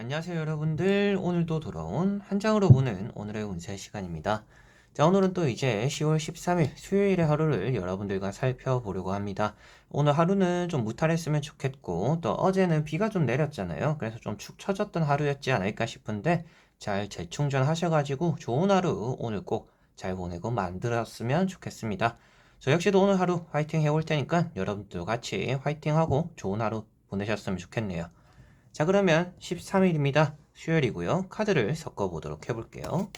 안녕하세요 여러분들. 오늘도 돌아온 한 장으로 보는 오늘의 운세 시간입니다. 자, 오늘은 또 이제 10월 13일 수요일의 하루를 여러분들과 살펴보려고 합니다. 오늘 하루는 좀 무탈했으면 좋겠고, 또 어제는 비가 좀 내렸잖아요. 그래서 좀 축 처졌던 하루였지 않을까 싶은데, 잘 재충전하셔가지고 좋은 하루 오늘 꼭 잘 보내고 만들었으면 좋겠습니다. 저 역시도 오늘 하루 화이팅 해올 테니까 여러분들도 같이 화이팅하고 좋은 하루 보내셨으면 좋겠네요. 자, 그러면 13일입니다. 수요일이고요. 카드를 섞어보도록 해볼게요.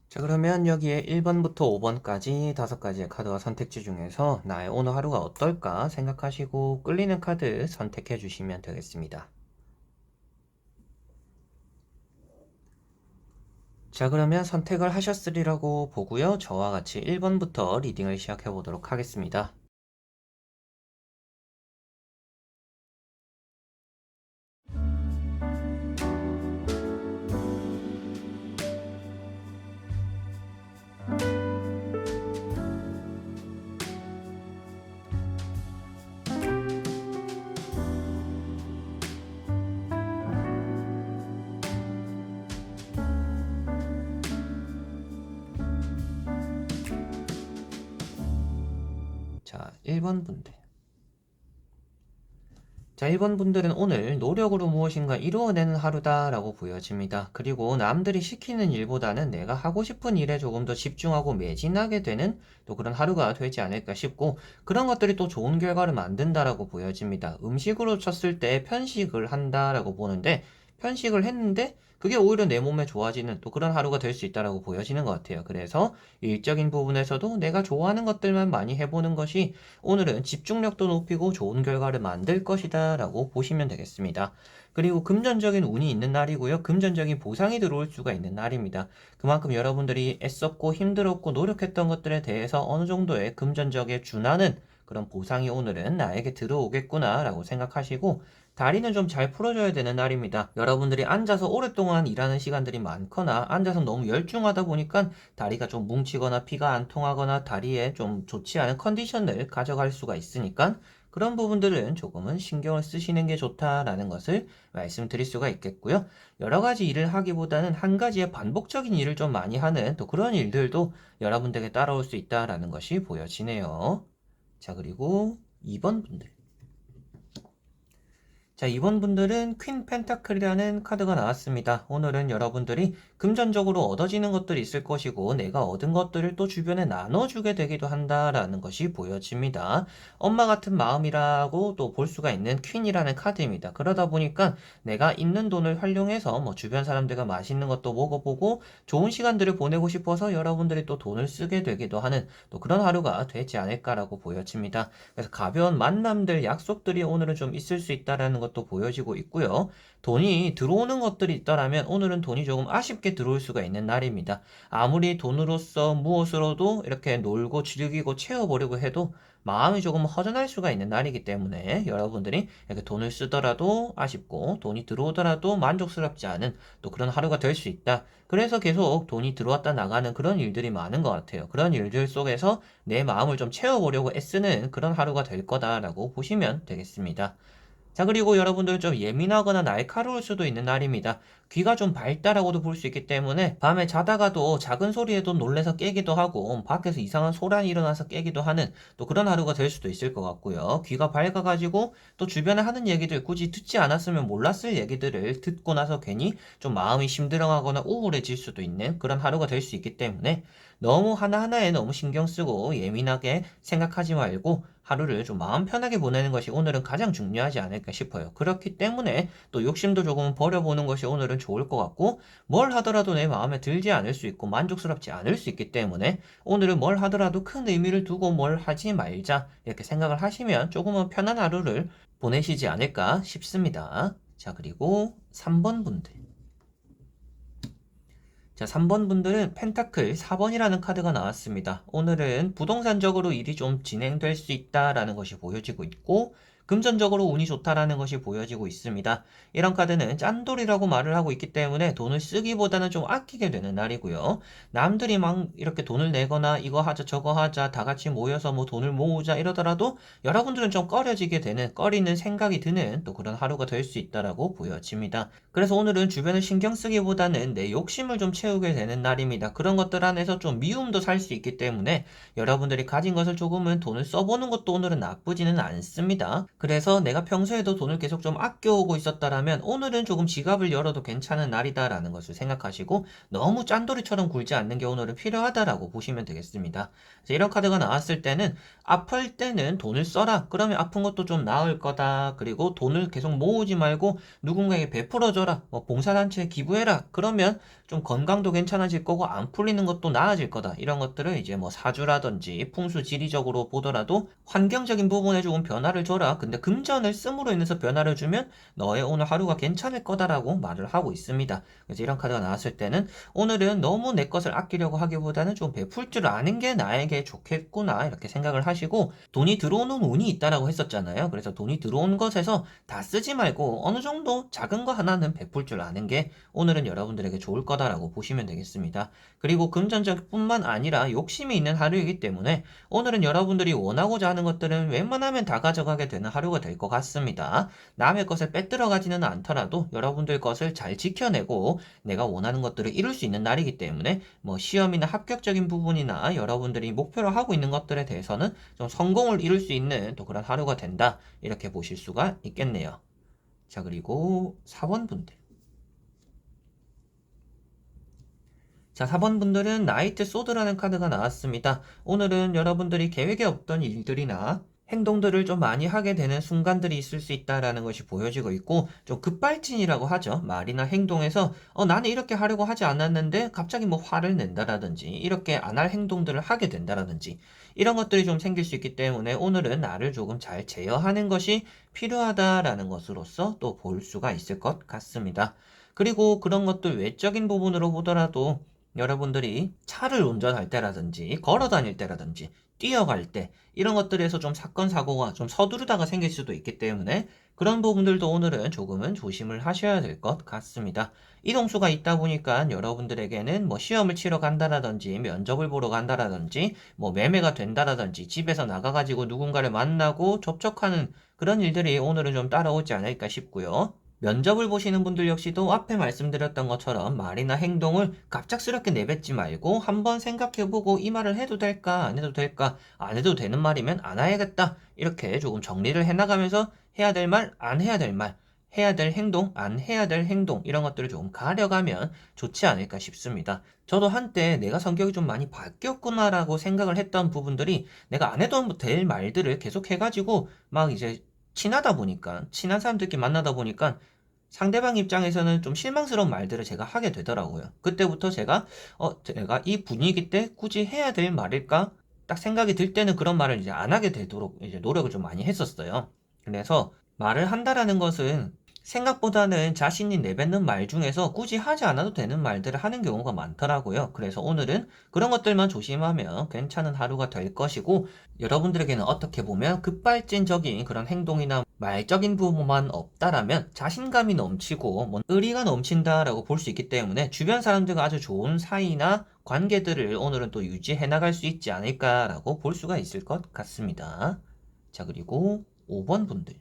자, 그러면 여기에 1번부터 5번까지 5가지의 카드와 선택지 중에서 나의 오늘 하루가 어떨까 생각하시고 끌리는 카드 선택해 주시면 되겠습니다. 자, 그러면 선택을 하셨으리라고 보고요. 저와 같이 1번부터 리딩을 시작해 보도록 하겠습니다. 자, 1번 분들. 자, 1번 분들은 오늘 노력으로 무엇인가 이루어내는 하루다라고 보여집니다. 그리고 남들이 시키는 일보다는 내가 하고 싶은 일에 조금 더 집중하고 매진하게 되는 또 그런 하루가 되지 않을까 싶고, 그런 것들이 또 좋은 결과를 만든다라고 보여집니다. 음식으로 쳤을 때 편식을 한다라고 보는데, 편식을 했는데 그게 오히려 내 몸에 좋아지는 또 그런 하루가 될 수 있다라고 보여지는 것 같아요. 그래서 일적인 부분에서도 내가 좋아하는 것들만 많이 해보는 것이 오늘은 집중력도 높이고 좋은 결과를 만들 것이다 라고 보시면 되겠습니다. 그리고 금전적인 운이 있는 날이고요. 금전적인 보상이 들어올 수가 있는 날입니다. 그만큼 여러분들이 애썼고 힘들었고 노력했던 것들에 대해서 어느 정도의 금전적에 준하는 그런 보상이 오늘은 나에게 들어오겠구나 라고 생각하시고, 다리는 좀 잘 풀어줘야 되는 날입니다. 여러분들이 앉아서 오랫동안 일하는 시간들이 많거나 앉아서 너무 열중하다 보니까 다리가 좀 뭉치거나 피가 안 통하거나 다리에 좀 좋지 않은 컨디션을 가져갈 수가 있으니까 그런 부분들은 조금은 신경을 쓰시는 게 좋다라는 것을 말씀드릴 수가 있겠고요. 여러 가지 일을 하기보다는 한 가지의 반복적인 일을 좀 많이 하는 또 그런 일들도 여러분들에게 따라올 수 있다라는 것이 보여지네요. 자, 그리고 2번 분들. 자, 이번 분들은 퀸 펜타클이라는 카드가 나왔습니다. 오늘은 여러분들이 금전적으로 얻어지는 것들이 있을 것이고 내가 얻은 것들을 또 주변에 나눠주게 되기도 한다라는 것이 보여집니다. 엄마 같은 마음이라고 또 볼 수가 있는 퀸이라는 카드입니다. 그러다 보니까 내가 있는 돈을 활용해서 뭐 주변 사람들과 맛있는 것도 먹어보고 좋은 시간들을 보내고 싶어서 여러분들이 또 돈을 쓰게 되기도 하는 또 그런 하루가 되지 않을까라고 보여집니다. 그래서 가벼운 만남들, 약속들이 오늘은 좀 있을 수 있다라는 것도 보여지고 있고요. 돈이 들어오는 것들이 있더라면 오늘은 돈이 조금 아쉽게 들어올 수가 있는 날입니다. 아무리 돈으로서 무엇으로도 이렇게 놀고 즐기고 채워보려고 해도 마음이 조금 허전할 수가 있는 날이기 때문에 여러분들이 이렇게 돈을 쓰더라도 아쉽고 돈이 들어오더라도 만족스럽지 않은 또 그런 하루가 될 수 있다. 그래서 계속 돈이 들어왔다 나가는 그런 일들이 많은 것 같아요. 그런 일들 속에서 내 마음을 좀 채워보려고 애쓰는 그런 하루가 될 거다라고 보시면 되겠습니다. 자, 그리고 여러분들 좀 예민하거나 날카로울 수도 있는 날입니다. 귀가 좀 밝다라고도 볼 수 있기 때문에 밤에 자다가도 작은 소리에도 놀래서 깨기도 하고 밖에서 이상한 소란이 일어나서 깨기도 하는 또 그런 하루가 될 수도 있을 것 같고요. 귀가 밝아가지고 또 주변에 하는 얘기들 굳이 듣지 않았으면 몰랐을 얘기들을 듣고 나서 괜히 좀 마음이 심드렁하거나 우울해질 수도 있는 그런 하루가 될 수 있기 때문에 너무 하나하나에 너무 신경 쓰고 예민하게 생각하지 말고 하루를 좀 마음 편하게 보내는 것이 오늘은 가장 중요하지 않을까 싶어요. 그렇기 때문에 또 욕심도 조금 버려보는 것이 오늘은 좋을 것 같고, 뭘 하더라도 내 마음에 들지 않을 수 있고 만족스럽지 않을 수 있기 때문에 오늘은 뭘 하더라도 큰 의미를 두고 뭘 하지 말자 이렇게 생각을 하시면 조금은 편한 하루를 보내시지 않을까 싶습니다. 자, 그리고 3번 분들. 자, 3번 분들은 펜타클 4번이라는 카드가 나왔습니다. 오늘은 부동산적으로 일이 좀 진행될 수 있다라는 것이 보여지고 있고, 금전적으로 운이 좋다라는 것이 보여지고 있습니다. 이런 카드는 짠돌이라고 말을 하고 있기 때문에 돈을 쓰기보다는 좀 아끼게 되는 날이고요. 남들이 막 이렇게 돈을 내거나 이거 하자 저거 하자 다 같이 모여서 뭐 돈을 모으자 이러더라도 여러분들은 좀 꺼려지게 되는, 꺼리는 생각이 드는 또 그런 하루가 될 수 있다라고 보여집니다. 그래서 오늘은 주변을 신경 쓰기보다는 내 욕심을 좀 채우게 되는 날입니다. 그런 것들 안에서 좀 미움도 살 수 있기 때문에 여러분들이 가진 것을 조금은 돈을 써보는 것도 오늘은 나쁘지는 않습니다. 그래서 내가 평소에도 돈을 계속 좀 아껴오고 있었다라면 오늘은 조금 지갑을 열어도 괜찮은 날이다라는 것을 생각하시고 너무 짠돌이처럼 굴지 않는 게 오늘은 필요하다라고 보시면 되겠습니다. 이런 카드가 나왔을 때는 아플 때는 돈을 써라. 그러면 아픈 것도 좀 나을 거다. 그리고 돈을 계속 모으지 말고 누군가에게 베풀어줘라. 뭐 봉사단체에 기부해라. 그러면 좀 건강도 괜찮아질 거고 안 풀리는 것도 나아질 거다. 이런 것들을 이제 뭐 사주라든지 풍수 지리적으로 보더라도 환경적인 부분에 조금 변화를 줘라. 근데 금전을 씀으로 인해서 변화를 주면 너의 오늘 하루가 괜찮을 거다라고 말을 하고 있습니다. 그래서 이런 카드가 나왔을 때는 오늘은 너무 내 것을 아끼려고 하기보다는 좀 베풀 줄 아는 게 나에게 좋겠구나 이렇게 생각을 하시고, 돈이 들어오는 운이 있다라고 했었잖아요. 그래서 돈이 들어온 것에서 다 쓰지 말고 어느 정도 작은 거 하나는 베풀 줄 아는 게 오늘은 여러분들에게 좋을 거다라고 보시면 되겠습니다. 그리고 금전적 뿐만 아니라 욕심이 있는 하루이기 때문에 오늘은 여러분들이 원하고자 하는 것들은 웬만하면 다 가져가게 되는 하루가 될 것 같습니다. 남의 것을 빼들어 가지는 않더라도 여러분들 것을 잘 지켜내고 내가 원하는 것들을 이룰 수 있는 날이기 때문에 뭐 시험이나 합격적인 부분이나 여러분들이 목표로 하고 있는 것들에 대해서는 좀 성공을 이룰 수 있는 또 그런 하루가 된다 이렇게 보실 수가 있겠네요. 자, 그리고 4번 분들. 자, 4번 분들은 나이트 소드라는 카드가 나왔습니다. 오늘은 여러분들이 계획에 없던 일들이나 행동들을 좀 많이 하게 되는 순간들이 있을 수 있다라는 것이 보여지고 있고, 좀 급발진이라고 하죠. 말이나 행동에서 나는 이렇게 하려고 하지 않았는데 갑자기 뭐 화를 낸다라든지 이렇게 안 할 행동들을 하게 된다라든지 이런 것들이 좀 생길 수 있기 때문에 오늘은 나를 조금 잘 제어하는 것이 필요하다라는 것으로서 또 볼 수가 있을 것 같습니다. 그리고 그런 것들 외적인 부분으로 보더라도 여러분들이 차를 운전할 때라든지 걸어 다닐 때라든지 뛰어갈 때 이런 것들에서 좀 사건 사고가 좀 서두르다가 생길 수도 있기 때문에 그런 부분들도 오늘은 조금은 조심을 하셔야 될 것 같습니다. 이동수가 있다 보니까 여러분들에게는 뭐 시험을 치러 간다라든지 면접을 보러 간다라든지 뭐 매매가 된다라든지 집에서 나가가지고 누군가를 만나고 접촉하는 그런 일들이 오늘은 좀 따라오지 않을까 싶고요. 면접을 보시는 분들 역시도 앞에 말씀드렸던 것처럼 말이나 행동을 갑작스럽게 내뱉지 말고 한번 생각해보고 이 말을 해도 될까 안 해도 될까, 안 해도 되는 말이면 안 해야겠다 이렇게 조금 정리를 해나가면서 해야 될 말, 안 해야 될 말, 해야 될 행동, 안 해야 될 행동 이런 것들을 조금 가려가면 좋지 않을까 싶습니다. 저도 한때 내가 성격이 좀 많이 바뀌었구나라고 생각을 했던 부분들이 내가 안 해도 될 말들을 계속 해가지고 막 이제 친하다 보니까, 친한 사람들끼리 만나다 보니까 상대방 입장에서는 좀 실망스러운 말들을 제가 하게 되더라고요. 그때부터 제가 이 분위기 때 굳이 해야 될 말일까? 딱 생각이 들 때는 그런 말을 이제 안 하게 되도록 이제 노력을 좀 많이 했었어요. 그래서 말을 한다라는 것은 생각보다는 자신이 내뱉는 말 중에서 굳이 하지 않아도 되는 말들을 하는 경우가 많더라고요. 그래서 오늘은 그런 것들만 조심하면 괜찮은 하루가 될 것이고, 여러분들에게는 어떻게 보면 급발진적인 그런 행동이나 말적인 부분만 없다라면 자신감이 넘치고 의리가 넘친다라고 볼 수 있기 때문에 주변 사람들과 아주 좋은 사이나 관계들을 오늘은 또 유지해 나갈 수 있지 않을까라고 볼 수가 있을 것 같습니다. 자, 그리고 5번 분들.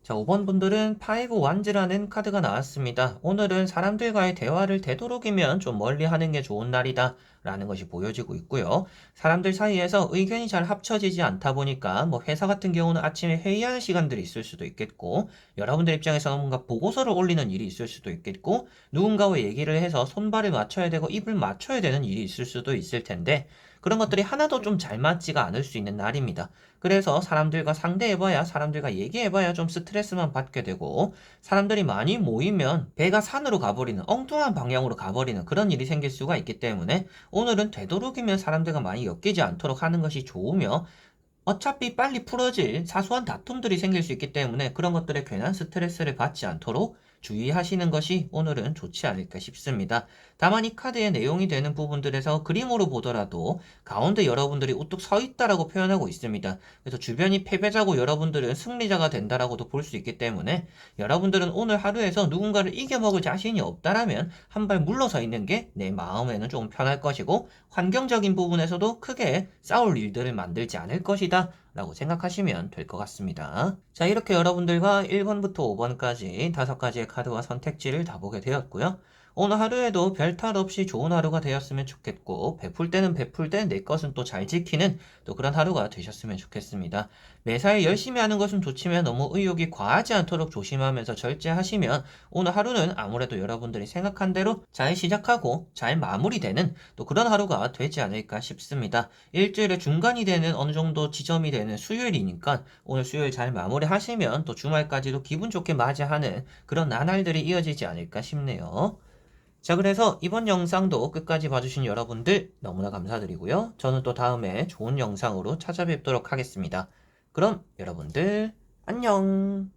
자, 5번 분들은 파이브 완즈라는 카드가 나왔습니다. 오늘은 사람들과의 대화를 되도록이면 좀 멀리 하는 게 좋은 날이다 라는 것이 보여지고 있고요. 사람들 사이에서 의견이 잘 합쳐지지 않다 보니까 뭐 회사 같은 경우는 아침에 회의하는 시간들이 있을 수도 있겠고, 여러분들 입장에서는 뭔가 보고서를 올리는 일이 있을 수도 있겠고, 누군가와 얘기를 해서 손발을 맞춰야 되고 입을 맞춰야 되는 일이 있을 수도 있을 텐데, 그런 것들이 하나도 좀 잘 맞지가 않을 수 있는 날입니다. 그래서 사람들과 상대해봐야, 사람들과 얘기해봐야 좀 스트레스만 받게 되고, 사람들이 많이 모이면 배가 산으로 가버리는, 엉뚱한 방향으로 가버리는 그런 일이 생길 수가 있기 때문에, 오늘은 되도록이면 사람들과 많이 엮이지 않도록 하는 것이 좋으며, 어차피 빨리 풀어질 사소한 다툼들이 생길 수 있기 때문에 그런 것들에 괜한 스트레스를 받지 않도록 주의하시는 것이 오늘은 좋지 않을까 싶습니다. 다만 이 카드의 내용이 되는 부분들에서 그림으로 보더라도 가운데 여러분들이 우뚝 서 있다라고 표현하고 있습니다. 그래서 주변이 패배자고 여러분들은 승리자가 된다라고도 볼 수 있기 때문에, 여러분들은 오늘 하루에서 누군가를 이겨먹을 자신이 없다라면 한 발 물러서 있는 게 내 마음에는 좀 편할 것이고, 환경적인 부분에서도 크게 싸울 일들을 만들지 않을 것이다 라고 생각하시면 될 것 같습니다. 자, 이렇게 여러분들과 1번부터 5번까지 5가지의 카드와 선택지를 다 보게 되었고요. 오늘 하루에도 별 탈 없이 좋은 하루가 되었으면 좋겠고, 베풀 때는 베풀 때 내 것은 또 잘 지키는 또 그런 하루가 되셨으면 좋겠습니다. 매사에 열심히 하는 것은 좋지만 너무 의욕이 과하지 않도록 조심하면서 절제하시면 오늘 하루는 아무래도 여러분들이 생각한 대로 잘 시작하고 잘 마무리되는 또 그런 하루가 되지 않을까 싶습니다. 일주일의 중간이 되는 어느 정도 지점이 되는 수요일이니까 오늘 수요일 잘 마무리하시면 또 주말까지도 기분 좋게 맞이하는 그런 나날들이 이어지지 않을까 싶네요. 자, 그래서 이번 영상도 끝까지 봐주신 여러분들 너무나 감사드리고요. 저는 또 다음에 좋은 영상으로 찾아뵙도록 하겠습니다. 그럼 여러분들 안녕!